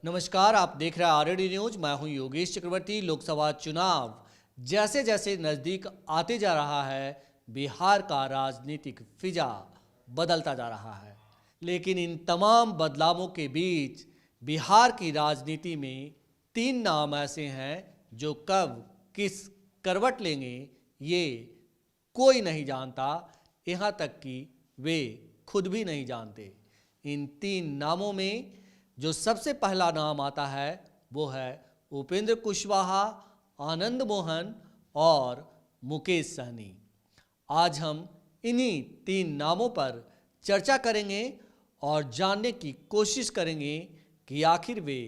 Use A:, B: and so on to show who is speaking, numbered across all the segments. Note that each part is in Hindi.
A: नमस्कार, आप देख रहे हैं आरएडी न्यूज। मैं हूं योगेश चक्रवर्ती। लोकसभा चुनाव जैसे जैसे नजदीक आते जा रहा है, बिहार का राजनीतिक फिजा बदलता जा रहा है। लेकिन इन तमाम बदलावों के बीच बिहार की राजनीति में तीन नाम ऐसे हैं जो कब किस करवट लेंगे, ये कोई नहीं जानता। यहाँ तक कि वे खुद भी नहीं जानते। इन तीन नामों में जो सबसे पहला नाम आता है वो है उपेंद्र कुशवाहा, आनंद मोहन और मुकेश सहनी। आज हम इन्हीं तीन नामों पर चर्चा करेंगे और जानने की कोशिश करेंगे कि आखिर वे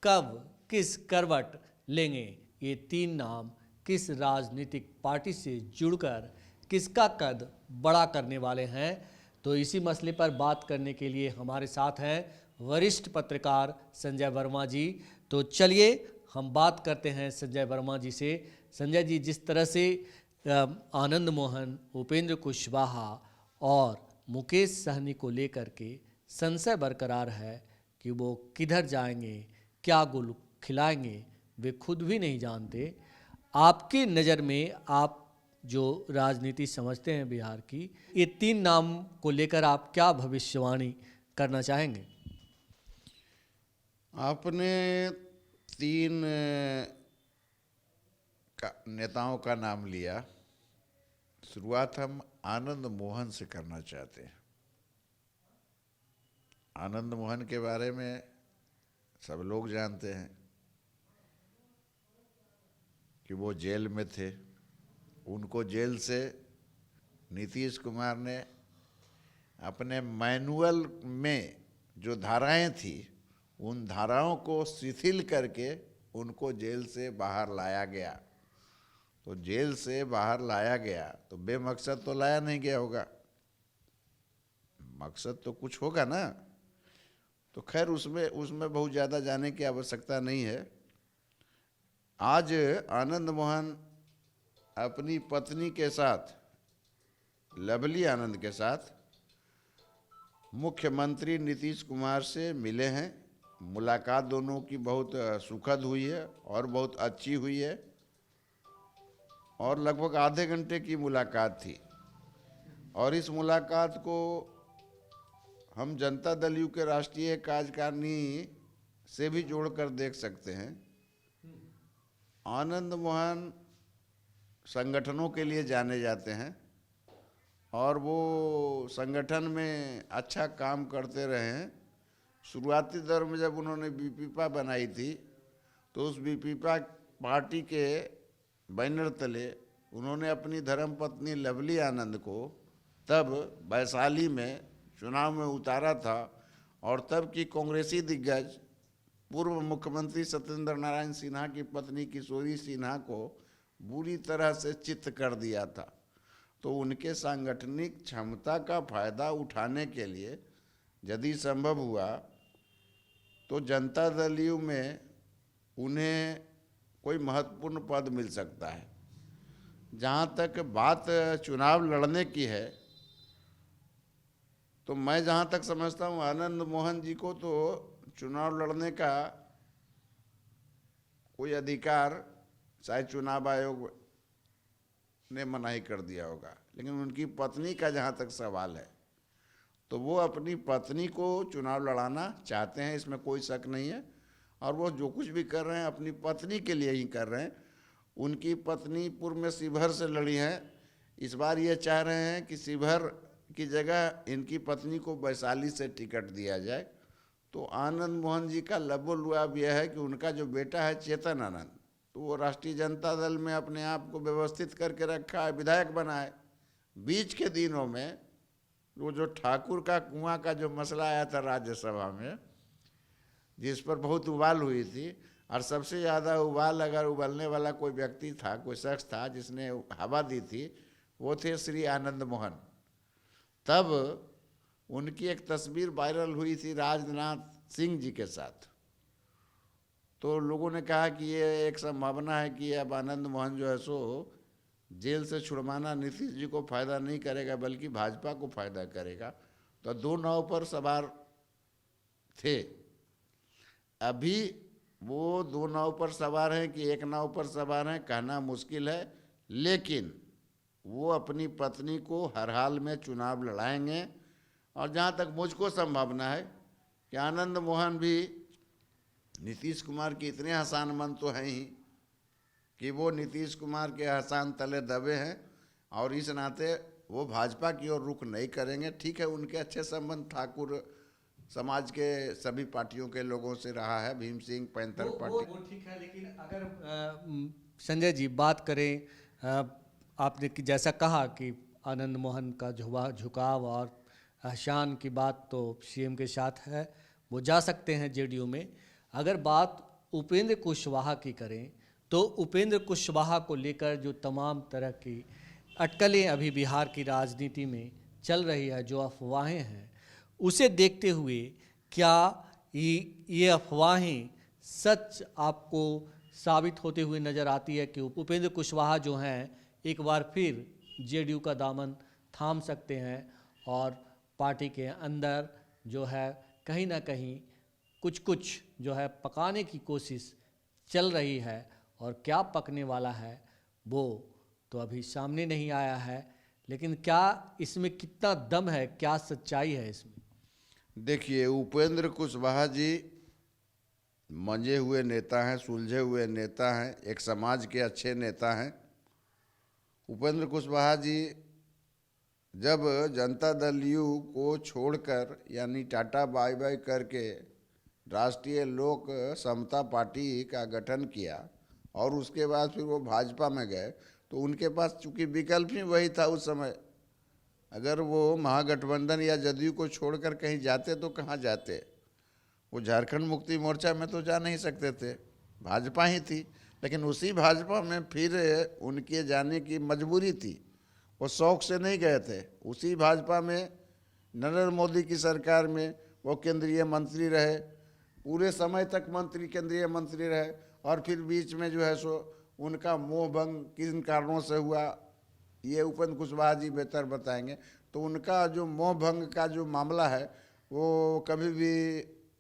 A: कब किस करवट लेंगे। ये तीन नाम किस राजनीतिक पार्टी से जुड़कर किसका कद बड़ा करने वाले हैं। तो इसी मसले पर बात करने के लिए हमारे साथ हैं वरिष्ठ पत्रकार संजय वर्मा जी। तो चलिए हम बात करते हैं संजय वर्मा जी से। संजय जी, जिस तरह से आनंद मोहन, उपेंद्र कुशवाहा और मुकेश सहनी को लेकर के संशय बरकरार है कि वो किधर जाएंगे, क्या गुल खिलाएंगे, वे खुद भी नहीं जानते। आपकी नज़र में, आप जो राजनीति समझते हैं बिहार की, ये तीन नाम को लेकर आप क्या भविष्यवाणी करना चाहेंगे?
B: आपने तीन नेताओं का नाम लिया। शुरुआत हम आनंद मोहन से करना चाहते हैं। आनंद मोहन के बारे में सब लोग जानते हैं कि वो जेल में थे। उनको जेल से नीतीश कुमार ने अपने मैनुअल में जो धाराएं थी, उन धाराओं को शिथिल करके उनको जेल से बाहर लाया गया। तो जेल से बाहर लाया गया तो बेमकसद तो लाया नहीं गया होगा, मकसद तो कुछ होगा ना। तो खैर उसमें बहुत ज़्यादा जाने की आवश्यकता नहीं है। आज आनंद मोहन अपनी पत्नी के साथ, लवली आनंद के साथ, मुख्यमंत्री नीतीश कुमार से मिले हैं। मुलाकात दोनों की बहुत सुखद हुई है और बहुत अच्छी हुई है और लगभग आधे घंटे की मुलाकात थी। और इस मुलाकात को हम जनता दल यू के राष्ट्रीय कार्यकारिणी से भी जोड़कर देख सकते हैं। आनंद मोहन संगठनों के लिए जाने जाते हैं और वो संगठन में अच्छा काम करते रहे हैं। शुरुआती दौर में जब उन्होंने बीपीपा बनाई थी तो उस बीपीपा पार्टी के बैनर तले उन्होंने अपनी धर्मपत्नी लवली आनंद को तब वैशाली में चुनाव में उतारा था और तब की कांग्रेसी दिग्गज पूर्व मुख्यमंत्री सत्येंद्र नारायण सिन्हा की पत्नी किशोरी सिन्हा को बुरी तरह से चित्त कर दिया था। तो उनके सांगठनिक क्षमता का फायदा उठाने के लिए यदि संभव हुआ तो जनता दल यू में उन्हें कोई महत्वपूर्ण पद मिल सकता है। जहाँ तक बात चुनाव लड़ने की है तो मैं जहाँ तक समझता हूँ आनंद मोहन जी को तो चुनाव लड़ने का कोई अधिकार शायद चुनाव आयोग ने मनाही कर दिया होगा, लेकिन उनकी पत्नी का जहाँ तक सवाल है तो वो अपनी पत्नी को चुनाव लड़ाना चाहते हैं, इसमें कोई शक नहीं है। और वो जो कुछ भी कर रहे हैं अपनी पत्नी के लिए ही कर रहे हैं। उनकी पत्नी पूर्व में शिवहर से लड़ी है, इस बार ये चाह रहे हैं कि शिवहर की जगह इनकी पत्नी को वैशाली से टिकट दिया जाए। तो आनंद मोहन जी का लबोलुआब यह है कि उनका जो बेटा है चेतन आनंद, तो वो राष्ट्रीय जनता दल में अपने आप को व्यवस्थित करके रखा है, विधायक बना है। बीच के दिनों में वो जो ठाकुर का कुआं का जो मसला आया था राज्यसभा में, जिस पर बहुत उबाल हुई थी, और सबसे ज़्यादा उबाल अगर उबलने वाला कोई व्यक्ति था, कोई शख्स था जिसने हवा दी थी, वो थे श्री आनंद मोहन। तब उनकी एक तस्वीर वायरल हुई थी राजनाथ सिंह जी के साथ। तो लोगों ने कहा कि ये एक संभावना है कि अब आनंद मोहन जो है सो जेल से छुड़वाना नीतीश जी को फायदा नहीं करेगा बल्कि भाजपा को फायदा करेगा। तो दो नाव पर सवार थे। अभी वो दो नाव पर सवार हैं कि एक नाव पर सवार हैं कहना मुश्किल है, लेकिन वो अपनी पत्नी को हर हाल में चुनाव लड़ाएंगे। और जहाँ तक मुझको संभावना है कि आनंद मोहन भी नीतीश कुमार के इतने हसानमंद तो हैं ही कि वो नीतीश कुमार के हसान तले दबे हैं, और इस नाते वो भाजपा की ओर रुख नहीं करेंगे। ठीक है, उनके अच्छे संबंध ठाकुर समाज के सभी पार्टियों के लोगों से रहा है, भीम सिंह पैंथर पार्टी।
A: वो ठीक है, लेकिन अगर संजय जी बात करें, आपने जैसा कहा कि आनंद मोहन का झुकाव और शान की बात तो सीएम के साथ है, वो जा सकते हैं जेडीयू में। अगर बात उपेंद्र कुशवाहा की करें तो उपेंद्र कुशवाहा को लेकर जो तमाम तरह की अटकलें अभी बिहार की राजनीति में चल रही है, जो अफवाहें हैं, उसे देखते हुए क्या ये अफवाहें सच आपको साबित होते हुए नज़र आती है कि उपेंद्र कुशवाहा जो हैं एक बार फिर जेडीयू का दामन थाम सकते हैं और पार्टी के अंदर जो है कहीं ना कहीं कुछ जो है पकाने की कोशिश चल रही है, और क्या पकने वाला है वो तो अभी सामने नहीं आया है, लेकिन क्या इसमें कितना दम है, क्या सच्चाई है इसमें?
B: देखिए, उपेंद्र कुशवाहा जी मंजे हुए नेता हैं, सुलझे हुए नेता हैं, एक समाज के अच्छे नेता हैं। उपेंद्र कुशवाहा जी जब जनता दल यू को छोड़कर यानी टाटा बाय बाय करके राष्ट्रीय लोक समता पार्टी का गठन किया और उसके बाद फिर वो भाजपा में गए, तो उनके पास चूंकि विकल्प ही वही था उस समय। अगर वो महागठबंधन या जदयू को छोड़कर कहीं जाते तो कहाँ जाते? वो झारखंड मुक्ति मोर्चा में तो जा नहीं सकते थे, भाजपा ही थी। लेकिन उसी भाजपा में फिर उनके जाने की मजबूरी थी, वो शौक से नहीं गए थे। उसी भाजपा में नरेंद्र मोदी की सरकार में वो केंद्रीय मंत्री रहे, पूरे समय तक केंद्रीय मंत्री रहे, और फिर बीच में जो है सो उनका मोह भंग किन कारणों से हुआ ये उपेंद्र कुशवाहा जी बेहतर बताएंगे। तो उनका जो मोह भंग का जो मामला है वो कभी भी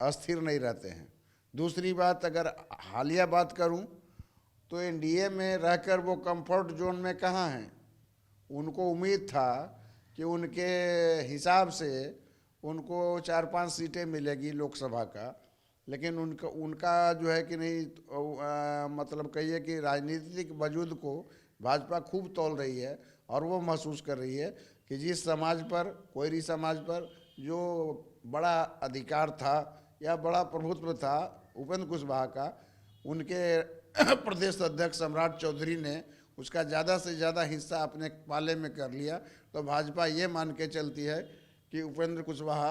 B: अस्थिर नहीं रहते हैं। दूसरी बात, अगर हालिया बात करूं तो एनडीए में रहकर वो कंफर्ट जोन में कहाँ हैं? उनको उम्मीद था कि उनके हिसाब से उनको 4-5 सीटें मिलेगी लोकसभा का, लेकिन उनका जो है कि नहीं मतलब कहिए कि राजनीतिक वजूद को भाजपा खूब तौल रही है, और वो महसूस कर रही है कि जिस समाज पर, कोयरी समाज पर जो बड़ा अधिकार था या बड़ा प्रभुत्व था उपेंद्र कुशवाहा का, उनके प्रदेश अध्यक्ष सम्राट चौधरी ने उसका ज़्यादा से ज़्यादा हिस्सा अपने पाले में कर लिया। तो भाजपा ये मान के चलती है कि उपेंद्र कुशवाहा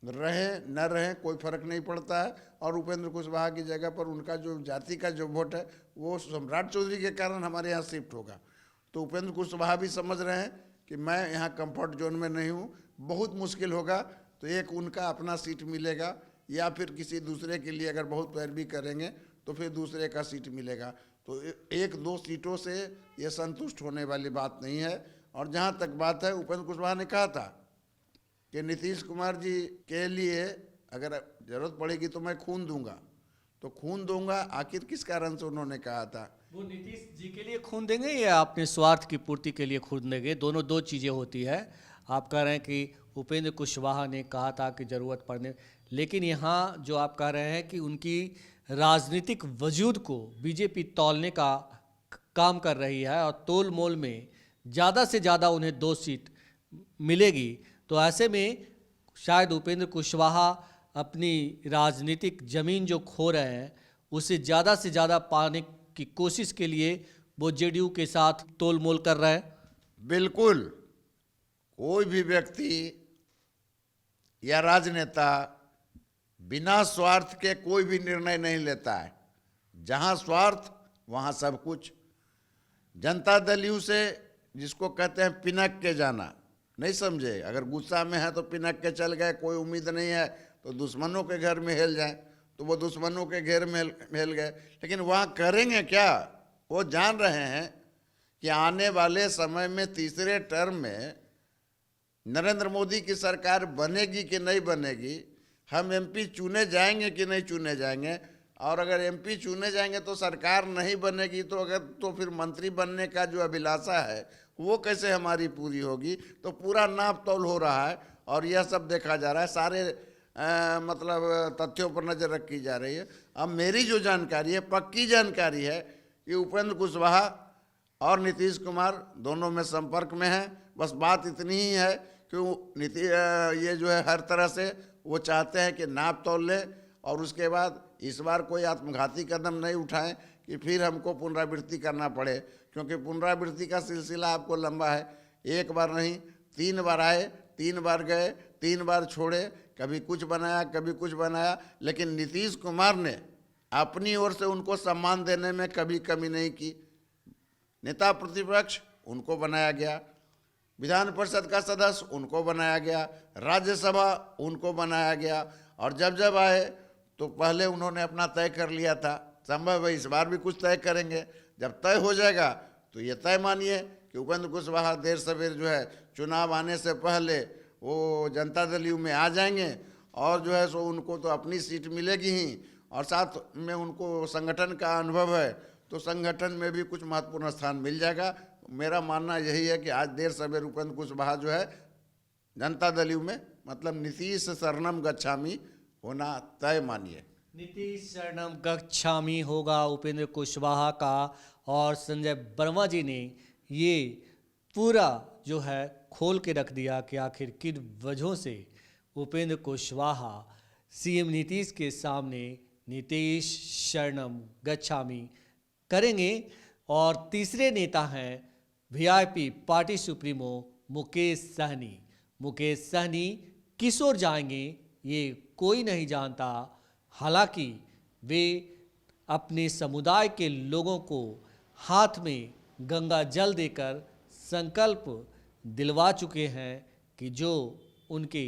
B: रहे न रहे कोई फर्क नहीं पड़ता है, और उपेंद्र कुशवाहा की जगह पर उनका जो जाति का जो वोट है वो सम्राट चौधरी के कारण हमारे यहाँ शिफ्ट होगा। तो उपेंद्र कुशवाहा भी समझ रहे हैं कि मैं यहाँ कंफर्ट जोन में नहीं हूँ, बहुत मुश्किल होगा तो एक उनका अपना सीट मिलेगा, या फिर किसी दूसरे के लिए अगर बहुत पैरवी करेंगे तो फिर दूसरे का सीट मिलेगा। तो 1-2 सीटों से ये संतुष्ट होने वाली बात नहीं है। और जहाँ तक बात है, उपेंद्र कुशवाहा ने कहा था कि नीतीश कुमार जी के लिए अगर जरूरत पड़ेगी तो मैं खून दूंगा, तो खून दूंगा। आखिर किस कारण से उन्होंने कहा था?
A: वो नीतीश जी के लिए खून देंगे या अपने स्वार्थ की पूर्ति के लिए खून देंगे? दोनों दो चीज़ें होती है। आप कह रहे हैं कि उपेंद्र कुशवाहा ने कहा था कि ज़रूरत पड़ने, लेकिन यहाँ जो आप कह रहे हैं कि उनकी राजनीतिक वजूद को बीजेपी तौलने का काम कर रही है और तोल मोल में ज़्यादा से ज़्यादा उन्हें 2 सीट मिलेगी, तो ऐसे में शायद उपेंद्र कुशवाहा अपनी राजनीतिक ज़मीन जो खो रहे हैं उसे ज़्यादा से ज़्यादा पाने की कोशिश के लिए वो जेडीयू के साथ तोल मोल कर रहे हैं।
B: बिल्कुल, कोई भी व्यक्ति या राजनेता बिना स्वार्थ के कोई भी निर्णय नहीं लेता है। जहां स्वार्थ वहां सब कुछ। जनता दल यू से जिसको कहते हैं पिनक के जाना, नहीं समझे? अगर गुस्सा में है तो पिनक के चल गए, कोई उम्मीद नहीं है तो दुश्मनों के घर में हेल जाए, तो वो दुश्मनों के घेर में हेल गए। लेकिन वहाँ करेंगे क्या? वो जान रहे हैं कि आने वाले समय में तीसरे टर्म में नरेंद्र मोदी की सरकार बनेगी कि नहीं बनेगी, हम एमपी चुने जाएंगे कि नहीं चुने जाएंगे, और अगर एमपी चुने जाएंगे तो सरकार नहीं बनेगी, तो अगर तो फिर मंत्री बनने का जो अभिलाषा है वो कैसे हमारी पूरी होगी। तो पूरा नाप तौल हो रहा है और यह सब देखा जा रहा है, सारे मतलब तथ्यों पर नज़र रखी जा रही है। अब मेरी जो जानकारी है, पक्की जानकारी है कि उपेंद्र कुशवाहा और नीतीश कुमार दोनों में संपर्क में हैं। बस बात इतनी ही है कि ये जो है हर तरह से वो चाहते हैं कि नाप तौल ले और उसके बाद इस बार कोई आत्मघाती कदम नहीं उठाएं कि फिर हमको पुनरावृत्ति करना पड़े, क्योंकि पुनरावृत्ति का सिलसिला आपको लंबा है। एक बार नहीं, 3 बार आए, 3 बार गए, 3 बार छोड़े, कभी कुछ बनाया कभी कुछ बनाया, लेकिन नीतीश कुमार ने अपनी ओर से उनको सम्मान देने में कभी कमी नहीं की। नेता प्रतिपक्ष उनको बनाया गया, विधान परिषद का सदस्य उनको बनाया गया, राज्यसभा उनको बनाया गया, और जब जब आए तो पहले उन्होंने अपना तय कर लिया था। संभव है इस बार भी कुछ तय करेंगे। जब तय हो जाएगा तो ये तय मानिए कि उपेंद्र कुशवाहा देर सवेर जो है चुनाव आने से पहले वो जनता दल यू में आ जाएंगे और जो है सो उनको तो अपनी सीट मिलेगी ही, और साथ में उनको संगठन का अनुभव है तो संगठन में भी कुछ महत्वपूर्ण स्थान मिल जाएगा। मेरा मानना यही है कि आज देर सवेर उपेंद्र कुशवाहा जो है जनता दल यू में, मतलब नीतीश शरणम गच्छामी होना तय मानिए।
A: नीतीश शरणम गच्छामी होगा उपेंद्र कुशवाहा का। और संजय वर्मा जी ने ये पूरा जो है खोल के रख दिया कि आखिर किन वजहों से उपेंद्र कुशवाहा सीएम नीतीश के सामने नीतीश शरणम गच्छामी करेंगे। और तीसरे नेता हैं VIP party supremo Mukesh Sahani. Mukesh Sahani किस ओर जाएंगे ये कोई नहीं जानता। हालांकि वे अपने समुदाय के लोगों को हाथ में गंगा जल देकर संकल्प दिलवा चुके हैं कि जो उनके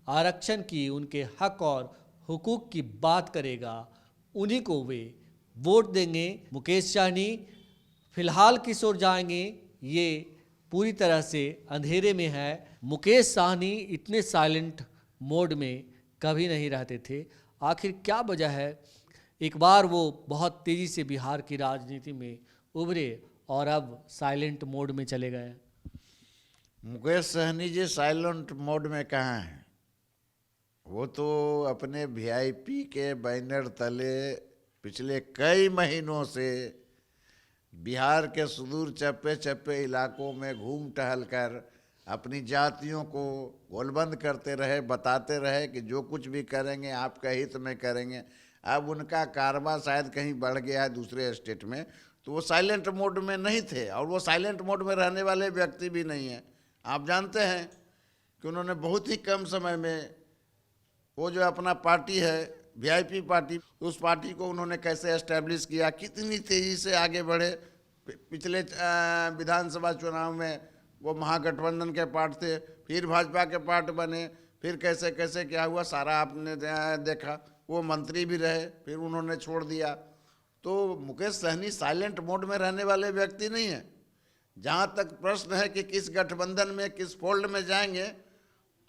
A: आरक्षण की, उनके हक और हुकूक की बात करेगा उन्हीं को वे वोट देंगे। मुकेश सहनी फिलहाल किस ओर जाएंगे ये पूरी तरह से अंधेरे में है। मुकेश सहनी इतने साइलेंट मोड में कभी नहीं रहते थे। आखिर क्या वजह है? एक बार वो बहुत तेज़ी से बिहार की राजनीति में उभरे और अब साइलेंट मोड में चले गए।
B: मुकेश सहनी जी साइलेंट मोड में कहाँ हैं? वो तो अपने वीआईपी के बैनर तले पिछले कई महीनों से बिहार के सुदूर चप्पे चप्पे इलाकों में घूम टहल कर अपनी जातियों को गोलबंद करते रहे, बताते रहे कि जो कुछ भी करेंगे आपके हित में करेंगे। अब उनका कारवा शायद कहीं बढ़ गया है दूसरे स्टेट में, तो वो साइलेंट मोड में नहीं थे और वो साइलेंट मोड में रहने वाले व्यक्ति भी नहीं हैं। आप जानते हैं कि उन्होंने बहुत ही कम समय में वो जो अपना पार्टी है वीआईपी पार्टी, उस पार्टी को उन्होंने कैसे एस्टेब्लिश किया, कितनी तेज़ी से आगे बढ़े। पिछले विधानसभा चुनाव में वो महागठबंधन के पार्ट थे, फिर भाजपा के पार्ट बने, फिर कैसे कैसे क्या हुआ सारा आपने देखा। वो मंत्री भी रहे, फिर उन्होंने छोड़ दिया। तो मुकेश सहनी साइलेंट मोड में रहने वाले व्यक्ति नहीं है। जहाँ तक प्रश्न है कि किस गठबंधन में, किस फोल्ड में जाएंगे,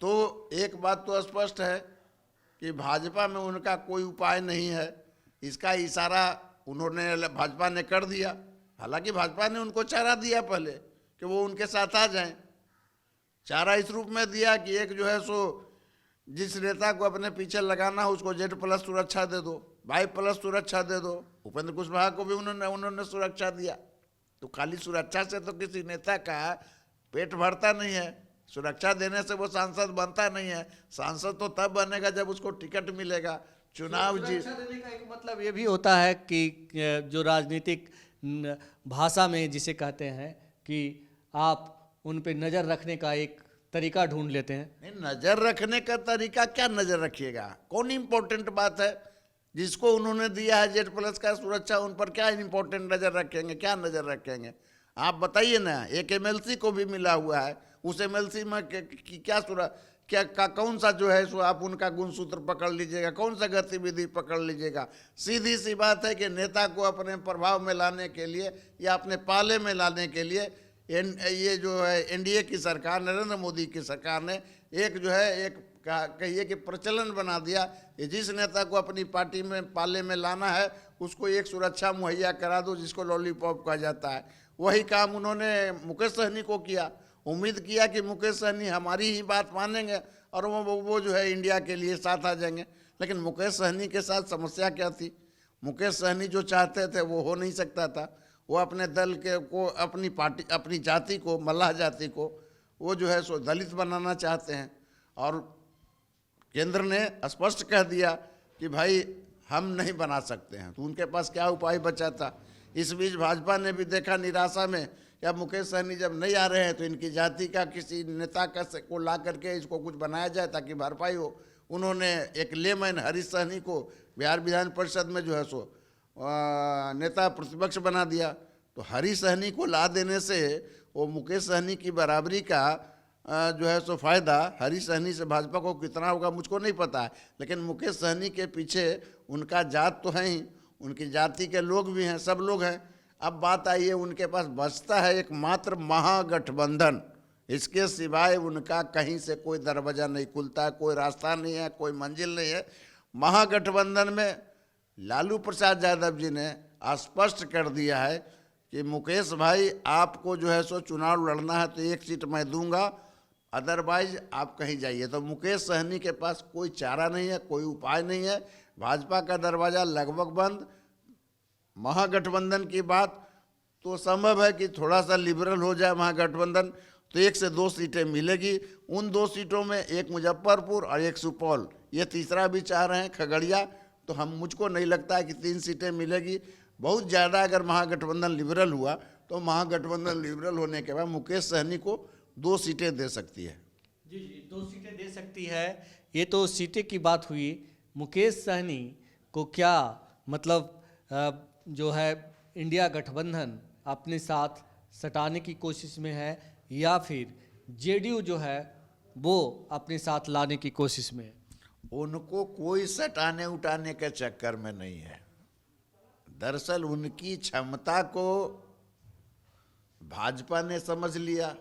B: तो एक बात तो स्पष्ट है कि भाजपा में उनका कोई उपाय नहीं है। इसका इशारा उन्होंने भाजपा ने कर दिया। हालांकि भाजपा ने उनको चारा दिया पहले कि वो उनके साथ आ जाएं। चारा इस रूप में दिया कि एक जो है सो जिस नेता को अपने पीछे लगाना हो उसको Z+ सुरक्षा दे दो, Y+ सुरक्षा दे दो। उपेंद्र कुशवाहा को भी उन्होंने सुरक्षा दिया। तो खाली सुरक्षा से तो किसी नेता का पेट भरता नहीं है, सुरक्षा देने से वो सांसद बनता नहीं है। सांसद तो तब बनेगा जब उसको टिकट मिलेगा। चुनाव जी
A: सुरक्षा देने का एक मतलब ये भी होता है कि जो राजनीतिक भाषा में जिसे कहते हैं कि आप उन पे नज़र रखने का एक तरीका ढूंढ लेते हैं।
B: नहीं, नज़र रखने का तरीका क्या नज़र रखिएगा? कौन इम्पोर्टेंट बात है? जिसको उन्होंने दिया है Z+ का सुरक्षा, उन पर क्या इम्पोर्टेंट नज़र रखेंगे, क्या नज़र रखेंगे? आप बताइए ना। एक MLC को भी मिला हुआ है, उस MLC में क्या कौन सा जो है सो आप उनका गुणसूत्र पकड़ लीजिएगा, कौन सा गतिविधि पकड़ लीजिएगा? सीधी सी बात है कि नेता को अपने प्रभाव में लाने के लिए या अपने पाले में लाने के लिए ये जो है NDA की सरकार, नरेंद्र मोदी की सरकार ने एक जो है एक कहिए कि प्रचलन बना दिया कि जिस नेता को अपनी पार्टी में पाले में लाना है उसको एक सुरक्षा मुहैया करा दो, जिसको लॉलीपॉप कहा जाता है। वही काम उन्होंने मुकेश सहनी को किया। उम्मीद किया कि मुकेश सहनी हमारी ही बात मानेंगे और वो जो है इंडिया के लिए साथ आ जाएंगे। लेकिन मुकेश सहनी के साथ समस्या क्या थी? मुकेश सहनी जो चाहते थे वो हो नहीं सकता था। वो अपने दल के को, अपनी पार्टी, अपनी जाति को, मल्लाह जाति को वो जो है सो दलित बनाना चाहते हैं। और केंद्र ने स्पष्ट कह दिया कि भाई हम नहीं बना सकते हैं। तो उनके पास क्या उपाय बचा था? इस बीच भाजपा ने भी देखा निराशा में कि अब मुकेश सहनी जब नहीं आ रहे हैं तो इनकी जाति का किसी नेता को ला करके इसको कुछ बनाया जाए ताकि भरपाई हो। उन्होंने एक लेमैन हरीश सहनी को बिहार विधान परिषद में जो है सो नेता प्रतिपक्ष बना दिया। तो हरीश सहनी को ला देने से वो मुकेश सहनी की बराबरी का जो है सो फायदा हरीश सहनी से भाजपा को कितना होगा मुझको नहीं पता है। लेकिन मुकेश सहनी के पीछे उनका जात तो है ही, उनकी जाति के लोग भी हैं, सब लोग हैं। अब बात आई है उनके पास बचता है एकमात्र महागठबंधन। इसके सिवाय उनका कहीं से कोई दरवाजा नहीं खुलता है, कोई रास्ता नहीं है, कोई मंजिल नहीं है। महागठबंधन में लालू प्रसाद यादव जी ने स्पष्ट कर दिया है कि मुकेश भाई आपको जो है सो चुनाव लड़ना है तो एक सीट मैं दूंगा, अदरवाइज आप कहीं जाइए। तो मुकेश सहनी के पास कोई चारा नहीं है, कोई उपाय नहीं है। भाजपा का दरवाज़ा लगभग बंद। महागठबंधन की बात तो संभव है कि थोड़ा सा लिबरल हो जाए महागठबंधन तो 1 से 2 सीटें मिलेगी। उन 2 सीटों में एक मुजफ्फरपुर और एक सुपौल, ये तीसरा भी चाह रहे हैं खगड़िया। तो मुझको नहीं लगता है कि 3 सीटें मिलेगी। बहुत ज़्यादा अगर महागठबंधन लिबरल हुआ तो महागठबंधन लिबरल होने के बाद मुकेश सहनी को 2 सीटें दे सकती है।
A: जी जी, 2 सीटें दे सकती है। ये तो सीटें की बात हुई। मुकेश सहनी को क्या मतलब जो है इंडिया गठबंधन अपने साथ सटाने की कोशिश में है या फिर जेडीयू जो है वो अपने साथ लाने की कोशिश में है?
B: उनको कोई सटाने उठाने के चक्कर में नहीं है। दरअसल उनकी क्षमता को भाजपा ने समझ लिया।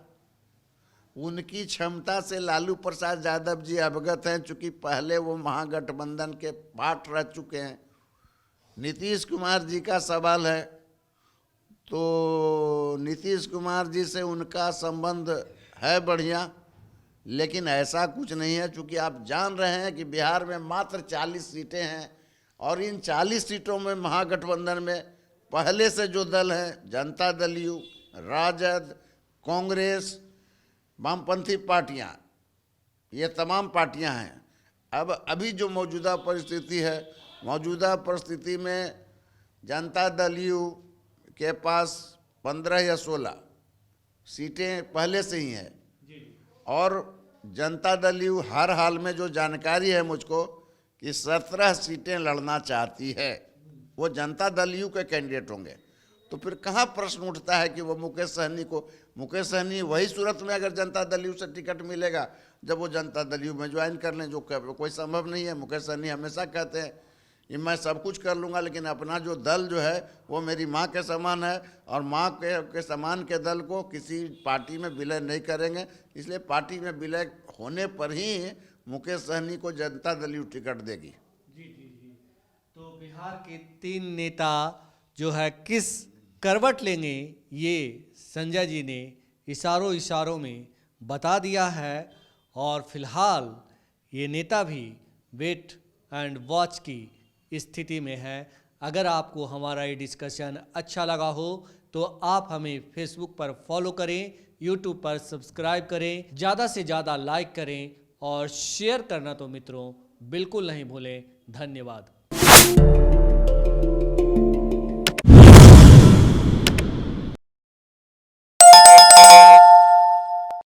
B: उनकी क्षमता से लालू प्रसाद यादव जी अवगत हैं, चूंकि पहले वो महागठबंधन के पार्ट रह चुके हैं। नीतीश कुमार जी का सवाल है तो नीतीश कुमार जी से उनका संबंध है बढ़िया, लेकिन ऐसा कुछ नहीं है। चूँकि आप जान रहे हैं कि बिहार में मात्र 40 सीटें हैं और इन 40 सीटों में महागठबंधन में पहले से जो दल हैं, जनता दल यू, राजद, कांग्रेस, वामपंथी पार्टियां, ये तमाम पार्टियां हैं। अब अभी जो मौजूदा परिस्थिति है, मौजूदा परिस्थिति में जनता दल यू के पास 15 या 16 सीटें पहले से ही हैं और जनता दल यू हर हाल में जो जानकारी है मुझको कि 17 सीटें लड़ना चाहती है। वो जनता दल यू के कैंडिडेट होंगे। तो फिर कहाँ प्रश्न उठता है कि वो मुकेश सहनी वही सूरत में अगर जनता दल यू से टिकट मिलेगा जब वो जनता दल यू में ज्वाइन कर लें, जो कोई संभव नहीं है। मुकेश सहनी हमेशा कहते हैं कि मैं सब कुछ कर लूँगा लेकिन अपना जो दल जो है वो मेरी माँ के समान है और माँ के समान के दल को किसी पार्टी में विलय नहीं करेंगे। इसलिए पार्टी में विलय होने पर ही मुकेश सहनी को जनता दल यू टिकट देगी।
A: जी जी जी। तो बिहार के 3 नेता जो है किस करवट लेंगे ये संजय जी ने इशारों में बता दिया है और फिलहाल ये नेता भी वेट एंड वॉच की स्थिति में है। अगर आपको हमारा ये डिस्कशन अच्छा लगा हो तो आप हमें फेसबुक पर फॉलो करें, यूट्यूब पर सब्सक्राइब करें, ज़्यादा से ज़्यादा लाइक करें और शेयर करना तो मित्रों बिल्कुल नहीं भूलें। धन्यवाद।